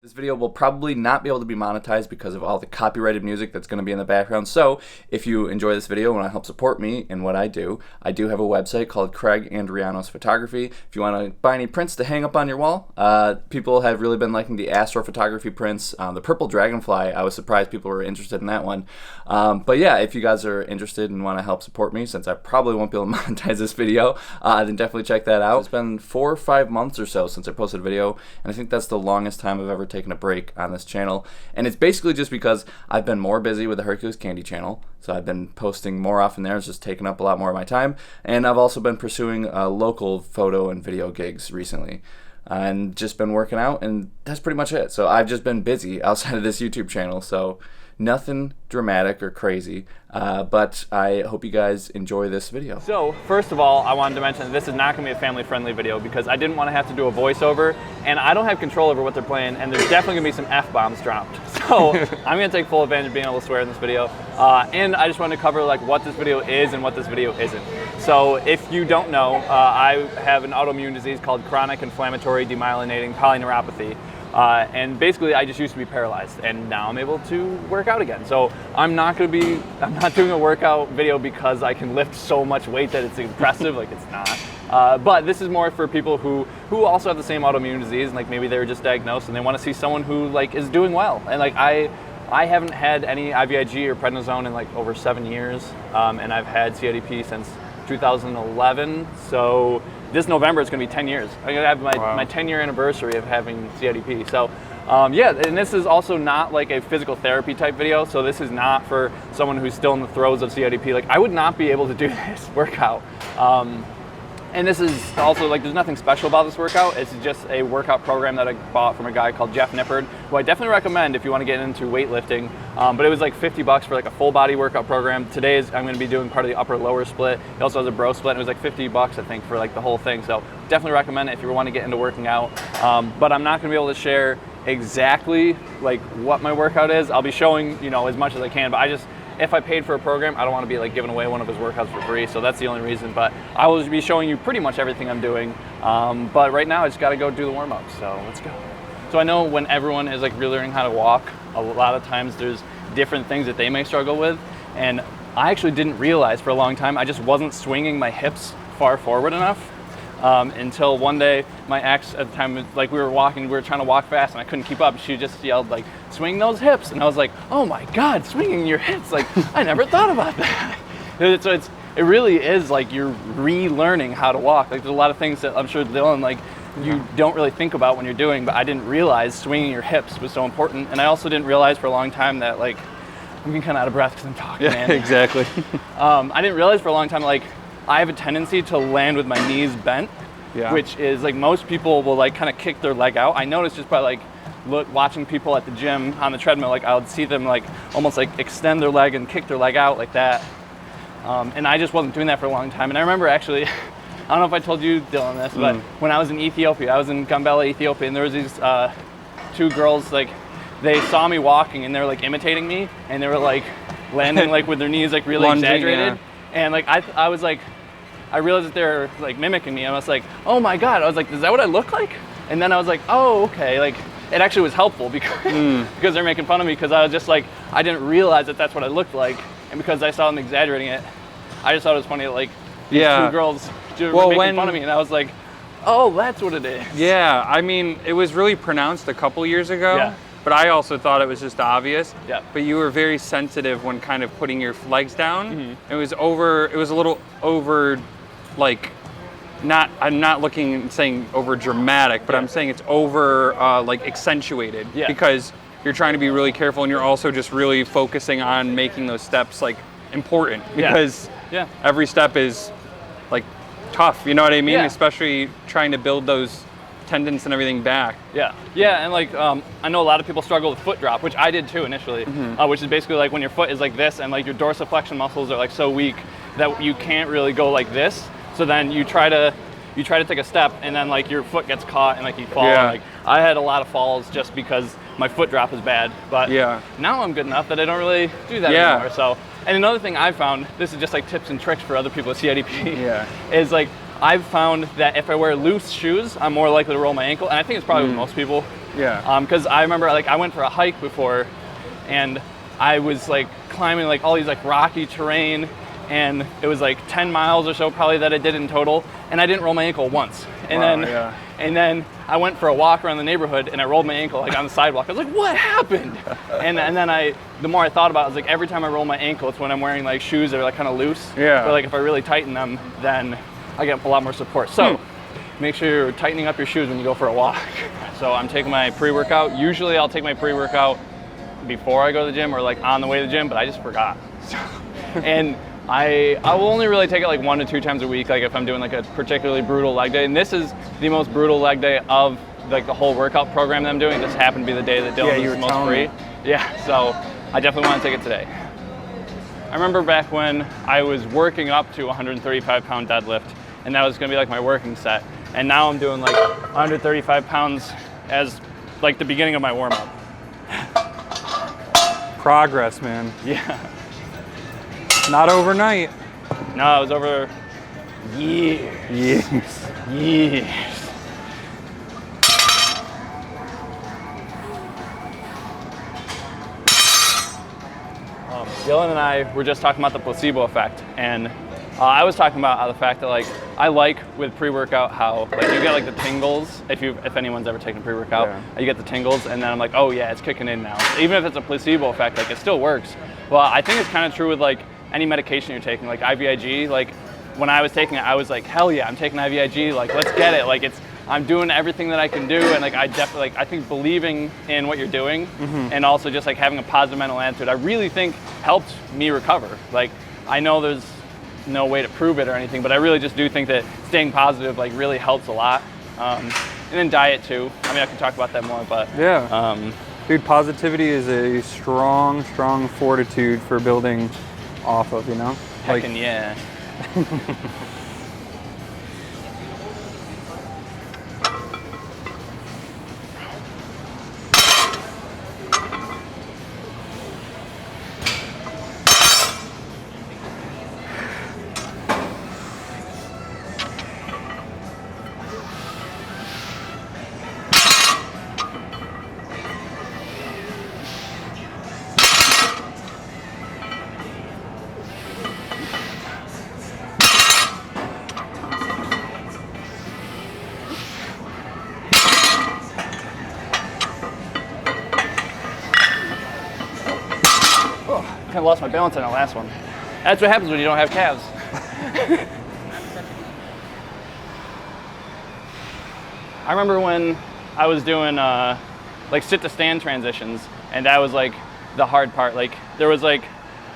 This video will probably not be able to be monetized because of all the copyrighted music that's going to be in the background. So if you enjoy this video and want to help support me in what I do have a website called Craig and Riano's Photography. If you want to buy any prints to hang up on your wall, people have really been liking the astrophotography prints. The purple dragonfly, I was surprised people were interested in that one. But yeah, if you guys are interested and want to help support me, since I probably won't be able to monetize this video, then definitely check that out. It's been 4 or 5 months or so since I posted a video, and I think that's the longest time I've ever taken a break on this channel, and it's basically just because I've been more busy with the Hercules Candy channel, so I've been posting more often there. It's just taken up a lot more of my time, and I've also been pursuing local photo and video gigs recently, and just been working out, and that's pretty much it. So I've just been busy outside of this YouTube channel, so nothing dramatic or crazy, but I hope you guys enjoy this video. So first of all, I wanted to mention that this is not going to be a family-friendly video because I didn't want to have to do a voiceover, and I don't have control over what they're playing, and there's definitely going to be some F-bombs dropped. So I'm going to take full advantage of being able to swear in this video, and I just wanted to cover like what this video is and what this video isn't. So if you don't know, I have an autoimmune disease called chronic inflammatory demyelinating polyneuropathy. And basically I just used to be paralyzed, and now I'm able to work out again. So I'm not doing a workout video because I can lift so much weight that it's impressive, like it's not. But this is more for people who also have the same autoimmune disease, and like maybe they were just diagnosed and they want to see someone who like is doing well. And like I haven't had any IVIG or prednisone in like over 7 years, and I've had CIDP since 2011, so this November it's going to be 10 years. I'm going to have my 10-year anniversary of having CIDP. So yeah, and this is also not like a physical therapy type video, so this is not for someone who's still in the throes of CIDP. Like I would not be able to do this workout. And this is also like, there's nothing special about this workout. It's just a workout program that I bought from a guy called Jeff Nippard, who I definitely recommend if you want to get into weightlifting. But it was like $50 for like a full body workout program. I'm going to be doing part of the upper lower split. He also has a bro split, and it was like $50 I think for like the whole thing. So definitely recommend it if you want to get into working out. But I'm not going to be able to share exactly like what my workout is. I'll be showing, you know, as much as I can, but if I paid for a program, I don't want to be like giving away one of his workouts for free, so that's the only reason. But I will be showing you pretty much everything I'm doing. But right now I just got to go do the warm-up, so let's go. So I know when everyone is like really learning how to walk, a lot of times there's different things that they may struggle with, and I actually didn't realize for a long time I just wasn't swinging my hips far forward enough. Until one day my ex at the time, like we were trying to walk fast and I couldn't keep up. She just yelled like, swing those hips. And I was like, oh my God, swinging your hips. Like I never thought about that. So it really is like you're relearning how to walk. Like there's a lot of things that I'm sure Dylan, like you don't really think about when you're doing, but I didn't realize swinging your hips was so important. And I also didn't realize for a long time that like, I'm getting kind of out of breath because I'm talking, yeah, man. Exactly. I didn't realize for a long time, like, I have a tendency to land with my knees bent, which is like most people will like kind of kick their leg out. I noticed just by like watching people at the gym on the treadmill, like I would see them like almost like extend their leg and kick their leg out like that. And I just wasn't doing that for a long time. And I remember actually, I don't know if I told you, Dylan, this, but when I was in Ethiopia, I was in Gambela, Ethiopia, and there was these 2 girls, like they saw me walking and they were like imitating me, and they were like landing like with their knees like really lunging, exaggerated. Yeah. And like I was like, I realized that they're like mimicking me. I was like, oh my God. I was like, is that what I look like? And then I was like, oh, okay. Like it actually was helpful because, because they're making fun of me, because I was just like, I didn't realize that that's what I looked like. And because I saw them exaggerating it, I just thought it was funny that like these 2 girls were making fun of me. And I was like, oh, that's what it is. Yeah, I mean, it was really pronounced a couple years ago. Yeah. But I also thought it was just obvious. Yeah. But you were very sensitive when kind of putting your legs down. It was a little over, like, I'm not looking and saying over dramatic, but I'm saying it's over like accentuated because you're trying to be really careful, and you're also just really focusing on making those steps like important, because every step is like tough, you know what I mean? Especially trying to build those tendons and everything back. Yeah, and like I know a lot of people struggle with foot drop, which I did too initially, which is basically like when your foot is like this and like your dorsiflexion muscles are like so weak that you can't really go like this. So then you try to take a step, and then like your foot gets caught and like you fall. And, like I had a lot of falls just because my foot drop is bad, but now I'm good enough that I don't really do that anymore. So, and another thing I've found, this is just like tips and tricks for other people with CIDP, is like I've found that if I wear loose shoes, I'm more likely to roll my ankle, and I think it's probably with most people. Yeah. Because I remember like I went for a hike before, and I was like climbing like all these like rocky terrain, and it was like 10 miles or so probably that I did in total, and I didn't roll my ankle once. And then I went for a walk around the neighborhood, and I rolled my ankle like on the sidewalk. I was like, what happened? and then the more I thought about it, I was like, every time I roll my ankle, it's when I'm wearing like shoes that are like kind of loose. Yeah. But like if I really tighten them, then I get a lot more support. So make sure you're tightening up your shoes when you go for a walk. So I'm taking my pre-workout. Usually I'll take my pre-workout before I go to the gym or like on the way to the gym, but I just forgot. And I will only really take it like 1 to 2 times a week, like if I'm doing like a particularly brutal leg day. And this is the most brutal leg day of like the whole workout program that I'm doing. It just happened to be the day that Dylan was the most free. Yeah, so I definitely want to take it today. I remember back when I was working up to 135 pound deadlift, and that was gonna be like my working set. And now I'm doing like 135 pounds as like the beginning of my warm up. Progress, man. Yeah. Not overnight. No, it was over years. Years. Dylan and I were just talking about the placebo effect, and I was talking about the fact that like I like with pre-workout how like you get like the tingles if anyone's ever taken pre-workout, you get the tingles, and then I'm like, oh yeah, it's kicking in now. Even if it's a placebo effect, like it still works. Well, I think it's kind of true with like any medication you're taking, like IVIG. Like when I was taking it, I was like, hell yeah, I'm taking IVIG. Like let's get it. Like I'm doing everything that I can do, and like I definitely I think believing in what you're doing, and also just like having a positive mental attitude, I really think helped me recover. Like I know there's no way to prove it or anything, but I really just do think that staying positive like really helps a lot. And then diet too. I mean, I can talk about that more, but yeah. Dude, positivity is a strong fortitude for building off of, you know? Heckin' yeah. I lost my balance on that last one. That's what happens when you don't have calves. I remember when I was doing like sit to stand transitions, and that was like the hard part. Like there was like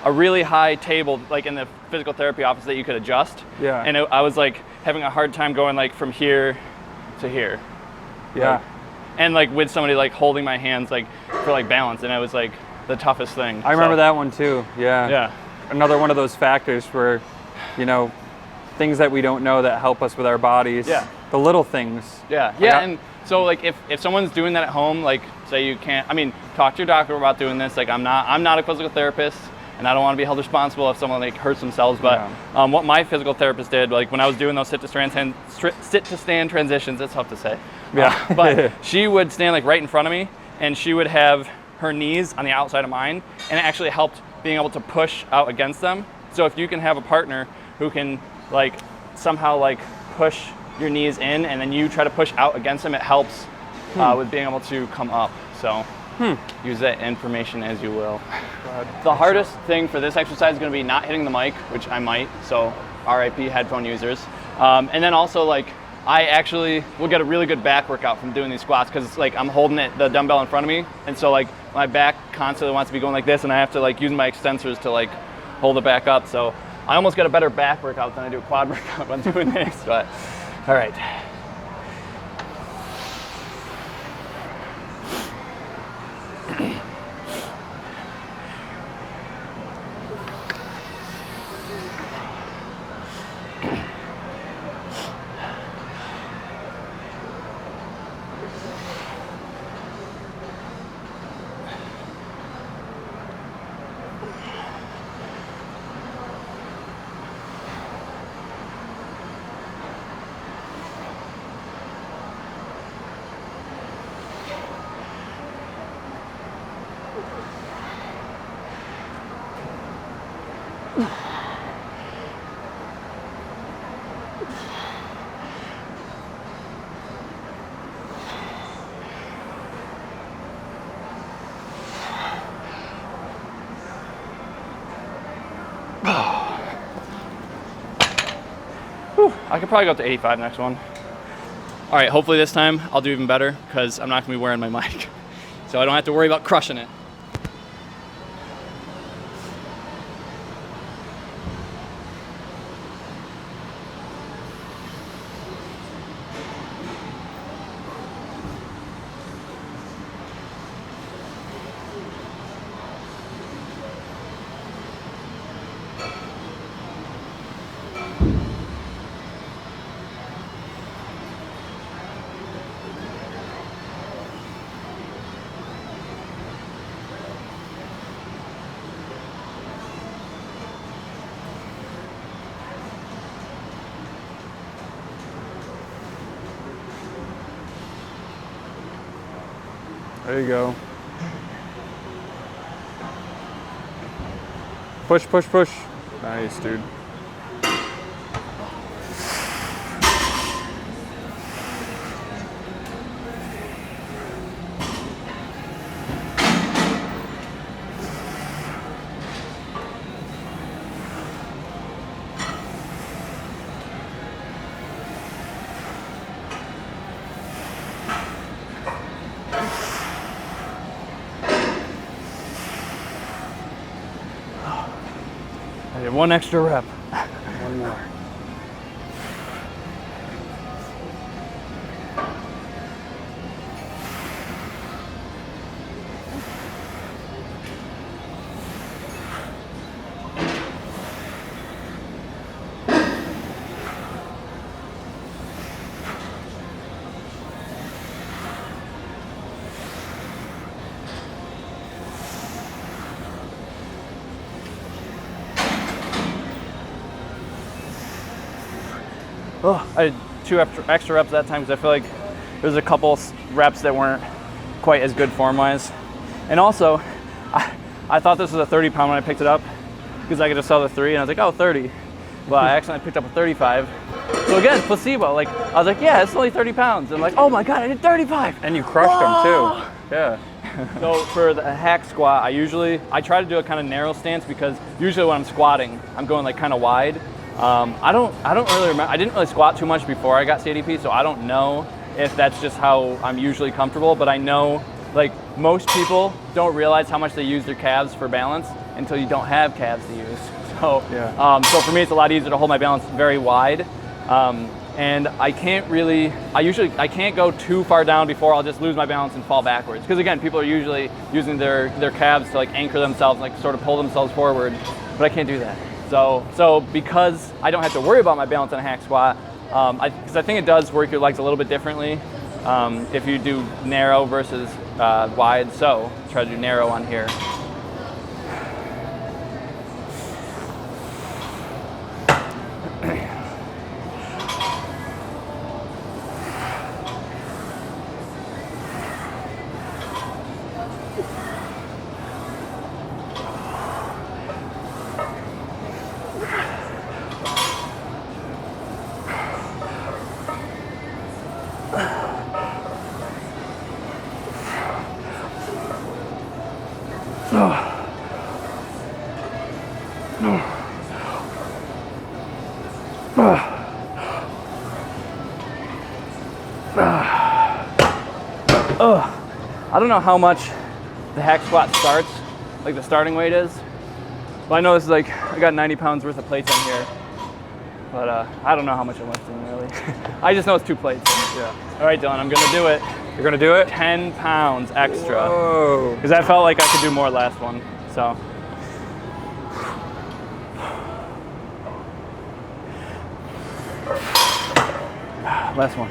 a really high table like in the physical therapy office that you could adjust. Yeah. And I was like having a hard time going like from here to here. Yeah. Like, and like with somebody like holding my hands like for like balance, and it was like the toughest thing. I remember that one too. Yeah. Yeah. Another one of those factors where, you know, things that we don't know that help us with our bodies. Yeah. The little things. Yeah. Yeah. And so like if someone's doing that at home, like say you can't, I mean, talk to your doctor about doing this. Like I'm not a physical therapist, and I don't want to be held responsible if someone like hurts themselves. But what my physical therapist did, like when I was doing those sit to stand transitions, it's tough to say. Yeah. But she would stand like right in front of me, and she would have her knees on the outside of mine, and it actually helped being able to push out against them. So if you can have a partner who can like somehow like push your knees in, and then you try to push out against them, it helps with being able to come up. So use that information as you will. The hardest thing for this exercise is going to be not hitting the mic, which I might, so RIP headphone users. And then also like I actually will get a really good back workout from doing these squats, because like I'm holding the dumbbell in front of me, and so like my back constantly wants to be going like this, and I have to like use my extensors to like hold it back up. So I almost get a better back workout than I do a quad workout when doing this. But all right. I could probably go up to 85 next one. All right, hopefully this time I'll do even better because I'm not gonna be wearing my mic. So I don't have to worry about crushing it. There you go. Push, push, push. Nice, dude. I did one extra rep. One more. Oh, I did 2 extra reps that time because I feel like there's a couple reps that weren't quite as good form-wise. And also, I thought this was a 30 pound when I picked it up because I could just sell the 3 and I was like, oh, 30. But I accidentally picked up a 35. So again, placebo. Like, I was like, yeah, it's only 30 pounds. And I'm like, oh my God, I did 35. And you crushed them too. Yeah. So for the hack squat, I try to do a kind of narrow stance because usually when I'm squatting, I'm going like kind of wide. I don't really remember. I didn't really squat too much before I got CIDP, so I don't know if that's just how I'm usually comfortable, but I know like most people don't realize how much they use their calves for balance until you don't have calves to use. So, yeah. So for me, it's a lot easier to hold my balance very wide. And I can't go too far down before I'll just lose my balance and fall backwards. Because again, people are usually using their calves to like anchor themselves, like sort of pull themselves forward, but I can't do that. So because I don't have to worry about my balance on a hack squat, because I think it does work your legs a little bit differently if you do narrow versus wide. So try to do narrow on here. I don't know how much the hack squat starts, like the starting weight is, but I know this is like, I got 90 pounds worth of plates on here, but I don't know how much I'm lifting really. I just know it's 2 plates. Yeah. All right, Dylan, I'm gonna do it. You're gonna do it? 10 pounds extra. Whoa. Because I felt like I could do more last one, so. Last one.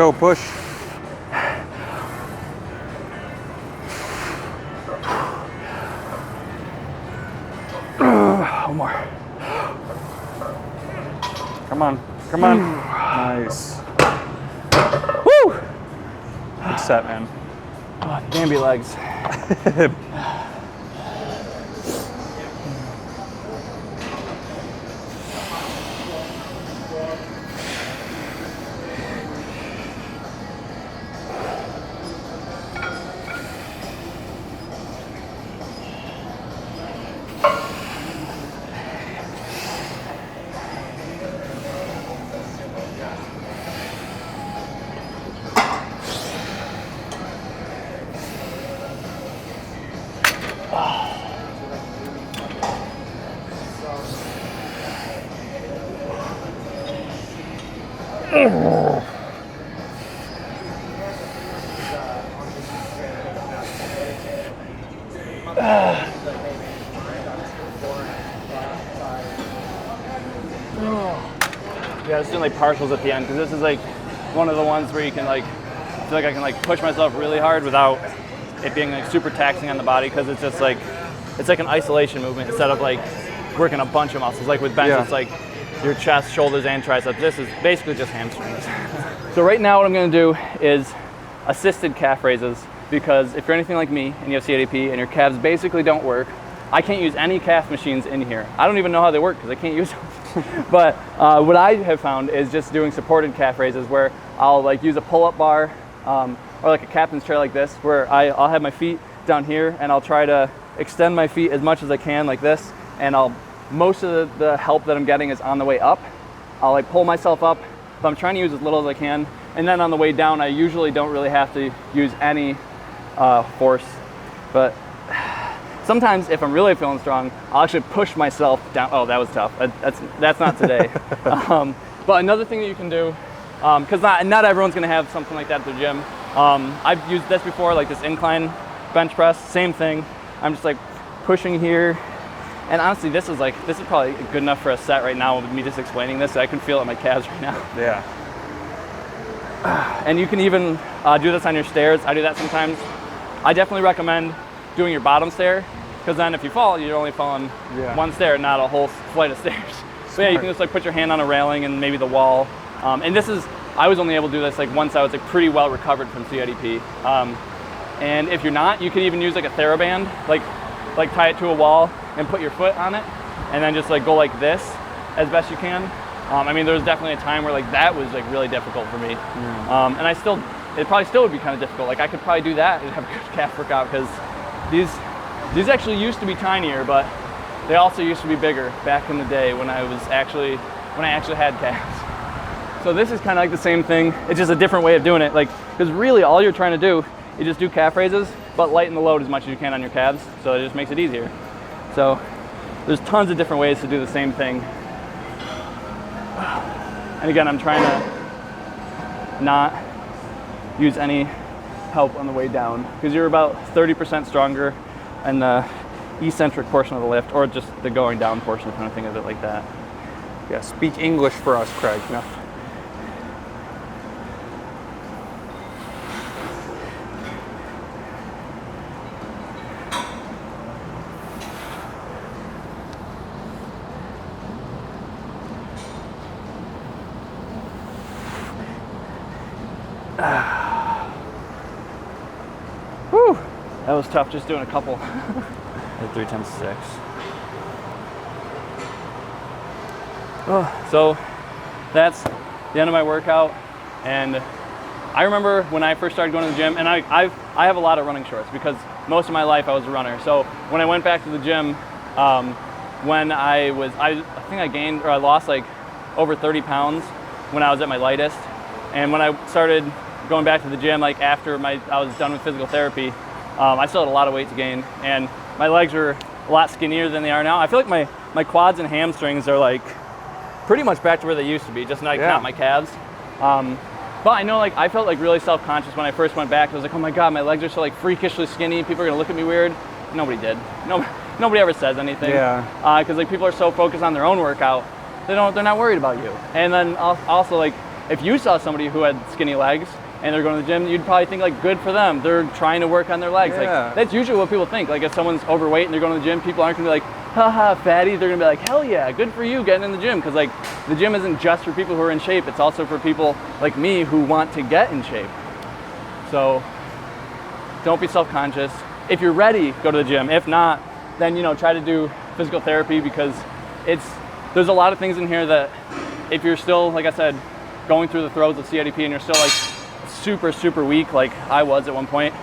go, push. One more. Come on, come on. Nice. Woo! Good set, man. Oh, Bambi legs. Yeah, it's doing like partials at the end because this is like one of the ones where you can like feel like I can like push myself really hard without it being like super taxing on the body, because it's just like it's like an isolation movement instead of like working a bunch of muscles. Like with bench, it's like your chest, shoulders, and triceps. This is basically just hamstrings. So right now what I'm going to do is assisted calf raises, because if you're anything like me and you have CIDP and your calves basically don't work, I can't use any calf machines in here. I don't even know how they work because I can't use them. But what I have found is just doing supported calf raises, where I'll like use a pull-up bar or like a captain's chair like this, where I'll have my feet down here and I'll try to extend my feet as much as I can like this, and most of the help that I'm getting is on the way up. I'll like pull myself up, but I'm trying to use as little as I can, and then on the way down I usually don't really have to use any force. But sometimes if I'm really feeling strong, I'll actually push myself down. Oh, that was tough. That's not today. But another thing that you can do, because not everyone's going to have something like that at the gym. I've used this before, like this incline bench press. Same thing. I'm just like pushing here. And honestly, this is probably good enough for a set right now with me just explaining this. I can feel it in my calves right now. Yeah. And you can even do this on your stairs. I do that sometimes. I definitely recommend doing your bottom stair, because then if you fall, you're only falling one stair, not a whole flight of stairs. So yeah, you can just like put your hand on a railing and maybe the wall. And I was only able to do this like once I was like pretty well recovered from CIDP. And if you're not, you could even use like a TheraBand, like tie it to a wall and put your foot on it, and then just like go like this as best you can. I mean, there was definitely a time where like that was like really difficult for me. And it probably still would be kind of difficult. Like I could probably do that and have a good calf workout, because these actually used to be tinier, but they also used to be bigger back in the day when I actually had calves. So this is kind of like the same thing. It's just a different way of doing it. Like, because really all you're trying to do is just do calf raises, but lighten the load as much as you can on your calves. So it just makes it easier. So there's tons of different ways to do the same thing. And again, I'm trying to not use any help on the way down, because you're about 30% stronger in the eccentric portion of the lift, or just the going down portion, if you want to think of it like that. Yeah, speak English for us, Craig. No. Whew, that was tough just doing a couple. At 3 times 6. Oh, so that's the end of my workout. And I remember when I first started going to the gym, and I have a lot of running shorts because most of my life I was a runner. So when I went back to the gym, when I think I gained, or I lost like over 30 pounds when I was at my lightest. And when I started going back to the gym, like after I was done with physical therapy, I still had a lot of weight to gain, and my legs are a lot skinnier than they are now. I feel like my quads and hamstrings are like pretty much back to where they used to be, just not my calves. But I know, like, I felt like really self-conscious when I first went back. I was like, oh my God, my legs are so like freakishly skinny. People are gonna look at me weird. Nobody did. Nobody ever says anything. Yeah. Because like people are so focused on their own workout, they're not worried about you. And then also like if you saw somebody who had skinny legs and they're going to the gym, you'd probably think like, good for them. They're trying to work on their legs. Yeah. Like that's usually what people think. Like if someone's overweight and they're going to the gym, people aren't gonna be like, haha, fatty. They're gonna be like, hell yeah, good for you getting in the gym. Because like the gym isn't just for people who are in shape. It's also for people like me who want to get in shape. So don't be self-conscious. If you're ready, go to the gym. If not, then try to do physical therapy, because there's a lot of things in here that if you're still, like I said, going through the throes of CIDP and you're still like super weak, like I was at one point,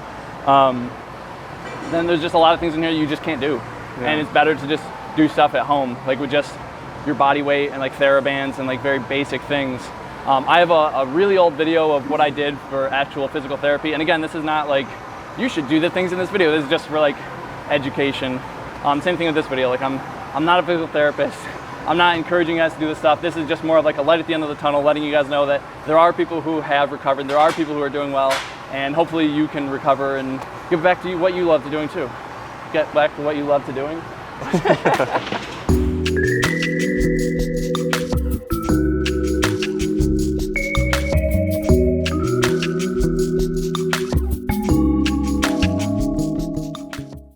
then there's just a lot of things in here you just can't do. Yeah. And it's better to just do stuff at home, like with just your body weight and like TheraBands and like very basic things. I have a really old video of what I did for actual physical therapy. And again, this is not like, you should do the things in this video. This is just for like education. Same thing with this video. Like I'm not a physical therapist. I'm not encouraging you guys to do this stuff. This is just more of like a light at the end of the tunnel, letting you guys know that there are people who have recovered. There are people who are doing well, and hopefully you can recover and get back to what you love to doing too. Get back to what you love to doing.